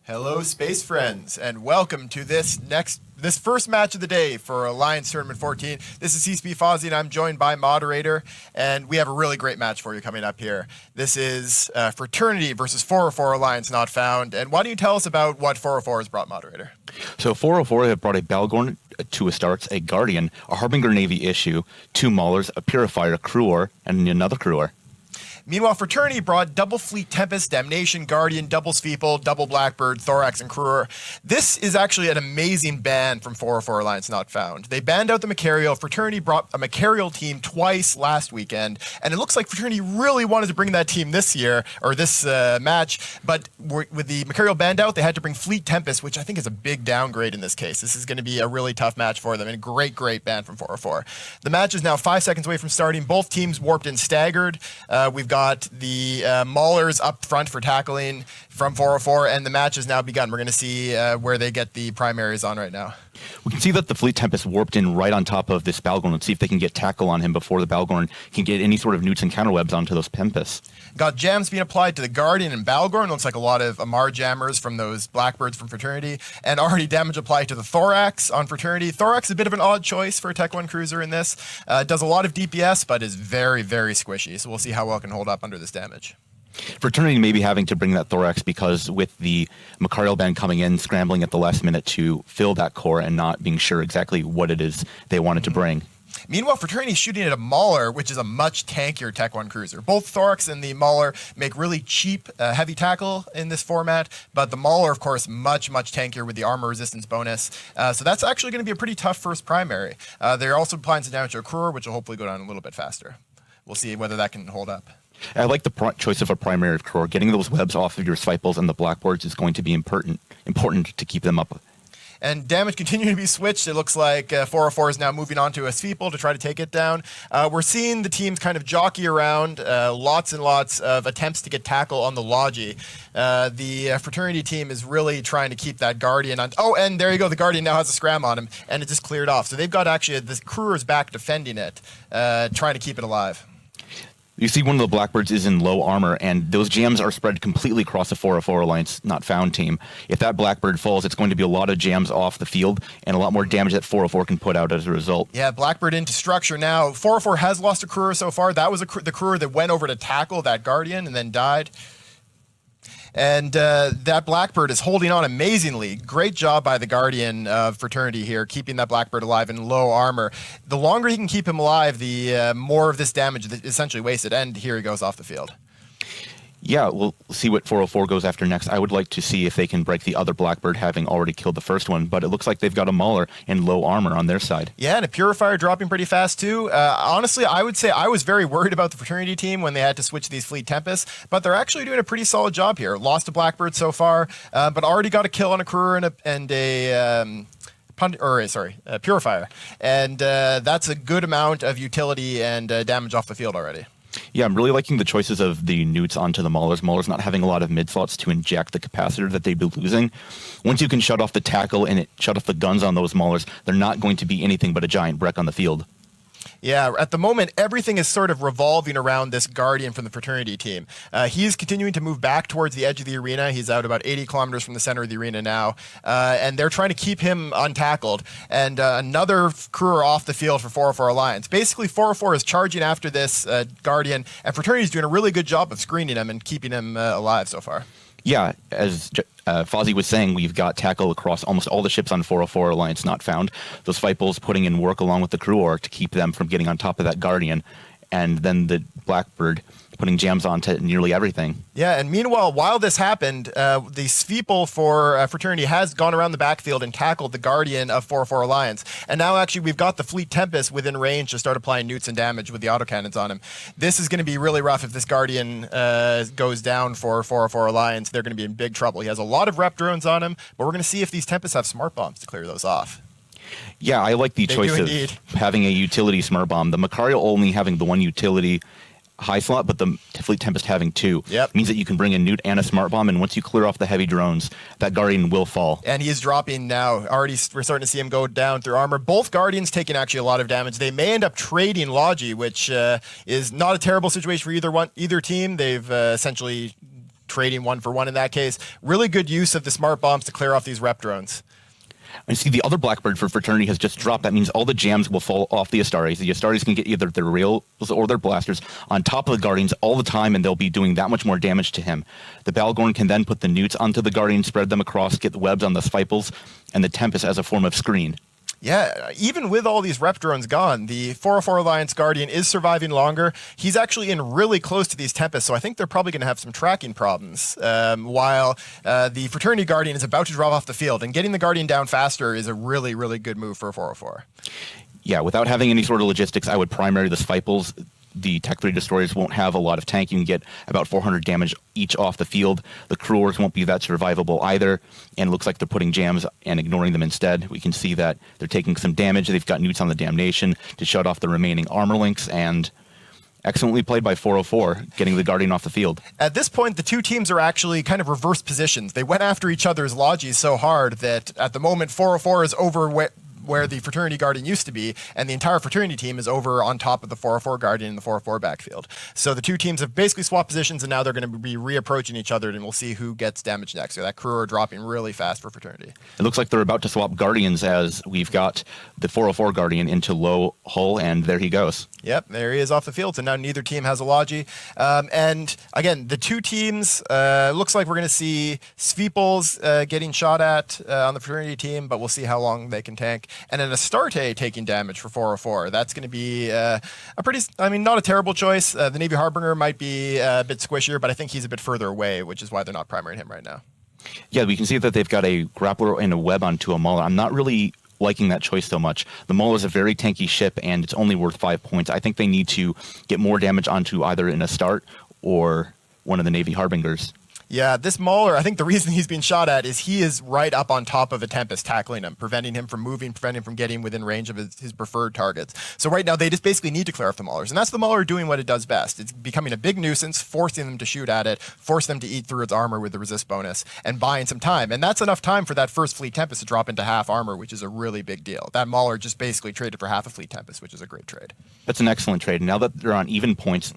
Hello, space friends, and welcome to this first match of the day for Alliance Tournament 14. This is CSP Fozzie, and I'm joined by Moderator, and we have a really great match for you coming up here. This is Fraternity versus 404 Alliance Not Found, and why don't you tell us about what 404 has brought, Moderator? So 404 have brought a Balgorn, two Astartes, a Guardian, a Harbinger Navy issue, two Maulers, a Purifier, a Cruor, and another Cruor. Meanwhile, Fraternity brought double Fleet Tempest, Damnation, Guardian, double Sveeple, double Blackbird, Thorax, and Cruor. This is actually an amazing ban from 404 Alliance Not Found. They banned out the Macarial. Fraternity brought a Macarial team twice last weekend, and it looks like Fraternity really wanted to bring that team this year, or this match, but with the Macarial banned out, they had to bring Fleet Tempest, which I think is a big downgrade in this case. This is going to be a really tough match for them, and a great ban from 404. The match is now 5 seconds away from starting. Both teams warped and staggered. We've got the Maulers up front for tackling from 404, and the match has now begun. We're going to see where they get the primaries on right now. We can see that the Fleet Tempest warped in right on top of this Balgorn. Let's see if they can get tackle on him before the Balgorn can get any sort of newts and counterwebs onto those Tempests. Got jams being applied to the Guardian and Balgorn. Looks like a lot of Amar jammers from those Blackbirds from Fraternity, and already damage applied to the Thorax on Fraternity. Thorax is a bit of an odd choice for a Tech 1 cruiser in this. Does a lot of DPS, but is very squishy, so we'll see how well it can hold up under this damage. Fraternity may be having to bring that Thorax because with the Macarial ban coming in, scrambling at the last minute to fill that core and not being sure exactly what it is they wanted to bring. Meanwhile, Fraternity is shooting at a Mauler, which is a much tankier Tech 1 cruiser. Both Thorax and the Mauler make really cheap heavy tackle in this format, but the Mauler, of course, much tankier with the armor resistance bonus. So that's actually going to be a pretty tough first primary. They're also applying some damage to a Cruor, which will hopefully go down a little bit faster. We'll see whether that can hold up. I like the choice of a primary of Cruor. Getting those webs off of your Swiples and the Blackboards is going to be important to keep them up. And damage continuing to be switched. It looks like 404 is now moving on to a Sveeple to try to take it down. We're seeing the teams kind of jockey around, lots and lots of attempts to get tackle on the Logi. The Fraternity team is really trying to keep that Guardian on. Oh, and there you go. The Guardian now has a scram on him, and it just cleared off. So they've got actually the Cruor's back defending it, trying to keep it alive. You see one of the Blackbirds is in low armor, and those jams are spread completely across the 404 Alliance Not Found team. If that Blackbird falls, it's going to be a lot of jams off the field and a lot more damage that 404 can put out as a result. Yeah, Blackbird into structure now. 404 has lost a Cruor so far. That was the Cruor that went over to tackle that Guardian and then died. And that Blackbird is holding on amazingly. Great job by the Guardian of Fraternity here, keeping that Blackbird alive in low armor. The longer he can keep him alive, the more of this damage is essentially wasted. And here he goes off the field. Yeah, we'll see what 404 goes after next. I would like to see if they can break the other Blackbird, having already killed the first one, but it looks like they've got a Mauler in low armor on their side. Yeah, and a Purifier dropping pretty fast too. Honestly, I would say I was very worried about the Fraternity team when they had to switch these Fleet Tempests, but they're actually doing a pretty solid job here. Lost a Blackbird so far, but already got a kill on a Cruor and a Purifier. And that's a good amount of utility and damage off the field already. Yeah, I'm really liking the choices of the newts onto the Maulers. Maulers not having a lot of mid slots to inject the capacitor that they'd be losing. Once you can shut off the tackle and shut off the guns on those Maulers, they're not going to be anything but a giant wreck on the field. Yeah, at the moment, everything is sort of revolving around this Guardian from the Fraternity team. He's continuing to move back towards the edge of the arena. He's out about 80 kilometers from the center of the arena now, and they're trying to keep him untackled. And another Cruor off the field for 404 Alliance. Basically, 404 is charging after this Guardian, and Fraternity is doing a really good job of screening him and keeping him alive so far. Yeah, as Fozzie was saying, we've got tackle across almost all the ships on 404 Alliance Not Found. Those Vipels putting in work along with the Cruor to keep them from getting on top of that Guardian, and then the Blackbird putting jams onto nearly everything. Yeah, and meanwhile, while this happened, the Sveeple for Fraternity has gone around the backfield and tackled the Guardian of 404 Alliance. And now actually we've got the Fleet Tempest within range to start applying newts and damage with the autocannons on him. This is going to be really rough if this Guardian goes down for 404 Alliance. They're going to be in big trouble. He has a lot of rep drones on him, but we're going to see if these Tempests have smart bombs to clear those off. Yeah, I like the choice of having a utility smart bomb. The Macarial only having the one utility high slot, but the Fleet Tempest having two. Yep. Means that you can bring a newt and a smart bomb, and once you clear off the heavy drones, that Guardian will fall. And he is dropping now. Already we're starting to see him go down through armor. Both Guardians taking actually a lot of damage. They may end up trading Logi, which is not a terrible situation for either team. They've essentially trading one for one in that case. Really good use of the smart bombs to clear off these rep drones. And see, the other Blackbird for Fraternity has just dropped. That means all the jams will fall off the Astartes. The Astartes can get either their rails or their blasters on top of the Guardians all the time, and they'll be doing that much more damage to him. The Balgorn can then put the newts onto the Guardians, spread them across, get the webs on the Spiples, and the Tempest as a form of screen. Yeah, even with all these rep drones gone, the 404 Alliance Guardian is surviving longer. He's actually in really close to these Tempests, so I think they're probably going to have some tracking problems. While the Fraternity Guardian is about to drop off the field, and getting the Guardian down faster is a really, really good move for a 404. Yeah, without having any sort of logistics, I would primary the Spiples. The Tech 3 destroyers won't have a lot of tank. You can get about 400 damage each off the field. The Cruors won't be that survivable either, and it looks like they're putting jams and ignoring them instead. We can see that they're taking some damage. They've got newts on the Damnation to shut off the remaining armor links, and excellently played by 404, getting the Guardian off the field. At this point, the two teams are actually kind of reverse positions. They went after each other's Logies so hard that at the moment 404 is over where the Fraternity Guardian used to be, and the entire Fraternity team is over on top of the 404 Guardian in the 404 backfield. So the two teams have basically swapped positions, and now they're going to be reapproaching each other, and we'll see who gets damaged next. So that crew are dropping really fast for Fraternity. It looks like they're about to swap Guardians, as we've got the 404 Guardian into low hull, and there he goes. Yep, there he is off the field. So now neither team has a Logi. And again, the two teams, looks like we're going to see Sveeples getting shot at on the Fraternity team, but we'll see how long they can tank. And an Astarte taking damage for 404. That's going to be a pretty, not a terrible choice. The Navy Harbinger might be a bit squishier, but I think he's a bit further away, which is why they're not primarying him right now. Yeah, we can see that they've got a grappler and a web onto a Mauler. I'm not really liking that choice so much. The Mauler is a very tanky ship, and it's only worth 5 points. I think they need to get more damage onto either an Astarte or one of the Navy Harbingers. Yeah, this Mauler, I think the reason he's being shot at is he is right up on top of a Tempest, tackling him, preventing him from moving, preventing him from getting within range of his preferred targets. So right now, they just basically need to clear off the Maulers. And that's the Mauler doing what it does best. It's becoming a big nuisance, forcing them to shoot at it, force them to eat through its armor with the resist bonus, and buying some time. And that's enough time for that first Fleet Tempest to drop into half armor, which is a really big deal. That Mauler just basically traded for half a Fleet Tempest, which is a great trade. That's an excellent trade. Now that they're on even points,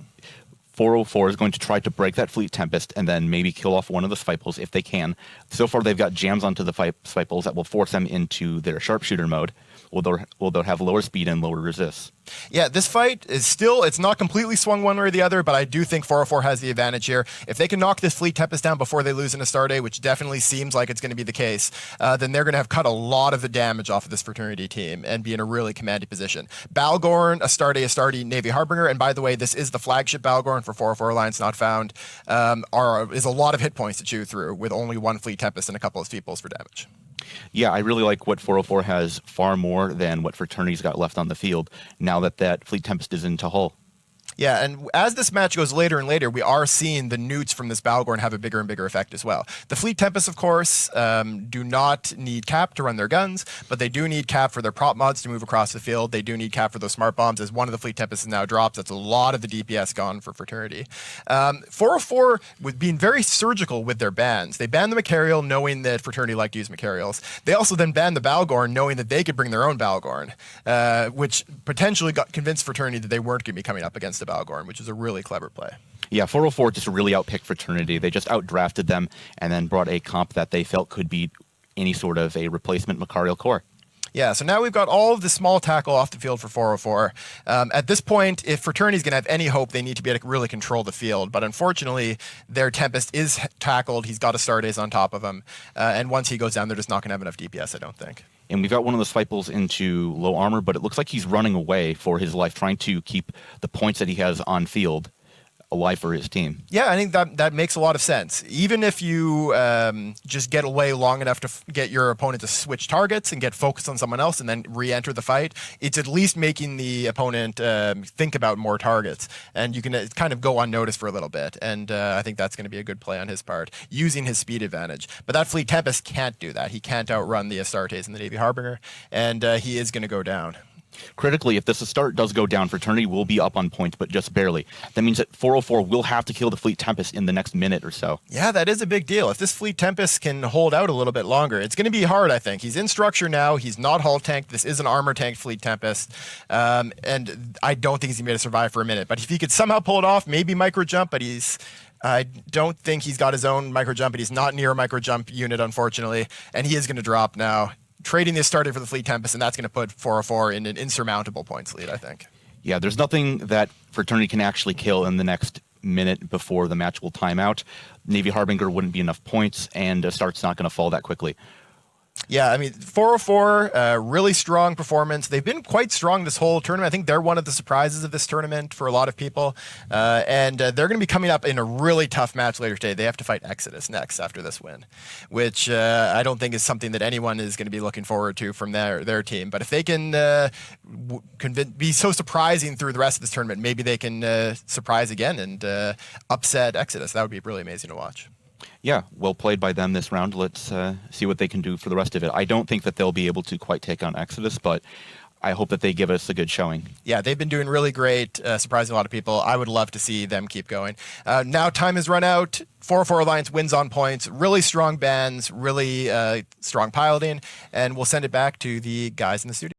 404 is going to try to break that Fleet Tempest and then maybe kill off one of the Spiples if they can. So far, they've got jams onto the Spiples that will force them into their sharpshooter mode, will they'll have lower speed and lower resist. Yeah, this fight is still, it's not completely swung one way or the other, but I do think 404 has the advantage here. If they can knock this Fleet Tempest down before they lose an Astarte, which definitely seems like it's going to be the case, then they're going to have cut a lot of the damage off of this Fraternity team and be in a really commanding position. Balgorn, Astarte, Navy Harbinger, and by the way, this is the flagship Balgorn for 404 Alliance Not Found, is a lot of hit points to chew through with only one Fleet Tempest and a couple of Sveeples for damage. Yeah, I really like what 404 has far more than what Fraternity's got left on the field now that Fleet Tempest is into hull. Yeah, and as this match goes later and later, we are seeing the newts from this Balgorn have a bigger and bigger effect as well. The Fleet Tempests, of course, do not need cap to run their guns, but they do need cap for their prop mods to move across the field. They do need cap for those smart bombs. As one of the Fleet Tempests now drops, that's a lot of the DPS gone for Fraternity. 404 was being very surgical with their bans. They banned the Macarial, knowing that Fraternity liked to use Macarials. They also then banned the Balgorn, knowing that they could bring their own Balgorn, which potentially convinced Fraternity that they weren't going to be coming up against the Balgorn, which is a really clever play. Yeah, 404 just really outpicked Fraternity. They just outdrafted them and then brought a comp that they felt could beat any sort of a replacement Macarial core. Yeah, so now we've got all of the small tackle off the field for 404. At this point, if Fraternity's going to have any hope, they need to be able to really control the field. But unfortunately, their Tempest is tackled. He's got Astartes on top of him. And once he goes down, they're just not going to have enough DPS, I don't think. And we've got one of the Spiples into low armor, but it looks like he's running away for his life, trying to keep the points that he has on field alive for his team. Yeah, I think that makes a lot of sense. Even if you just get away long enough to get your opponent to switch targets and get focused on someone else and then re-enter the fight, it's at least making the opponent think about more targets. And you can kind of go unnoticed for a little bit. And I think that's going to be a good play on his part, using his speed advantage. But that Fleet Tempest can't do that. He can't outrun the Astartes and the Navy Harbinger, and he is going to go down. Critically, if this Astarte does go down, Fraternity will be up on points, but just barely. That means that 404 will have to kill the Fleet Tempest in the next minute or so. Yeah, that is a big deal. If this Fleet Tempest can hold out a little bit longer, it's going to be hard, I think. He's in structure now. He's not hull tanked. This is an armor tanked Fleet Tempest. And I don't think he's going to be able to survive for a minute. But if he could somehow pull it off, maybe micro jump, but he's I don't think he's got his own micro jump, and he's not near a micro jump unit, unfortunately. And he is going to drop now. Trading this started for the Fleet Tempest, and that's going to put 404 in an insurmountable points lead, I think. Yeah, there's nothing that Fraternity can actually kill in the next minute before the match will time out. Navy Harbinger wouldn't be enough points, and Start's not going to fall that quickly. Yeah, I mean, 404, really strong performance. They've been quite strong this whole tournament. I think they're one of the surprises of this tournament for a lot of people. And they're going to be coming up in a really tough match later today. They have to fight Exodus next after this win, which I don't think is something that anyone is going to be looking forward to from their team. But if they can be so surprising through the rest of this tournament, maybe they can surprise again and upset Exodus. That would be really amazing to watch. Yeah, well played by them this round. Let's see what they can do for the rest of it. I don't think that they'll be able to quite take on Exodus, but I hope that they give us a good showing. Yeah, they've been doing really great, surprising a lot of people. I would love to see them keep going. Now time has run out. 404 Alliance wins on points. Really strong bands, really strong piloting, and we'll send it back to the guys in the studio.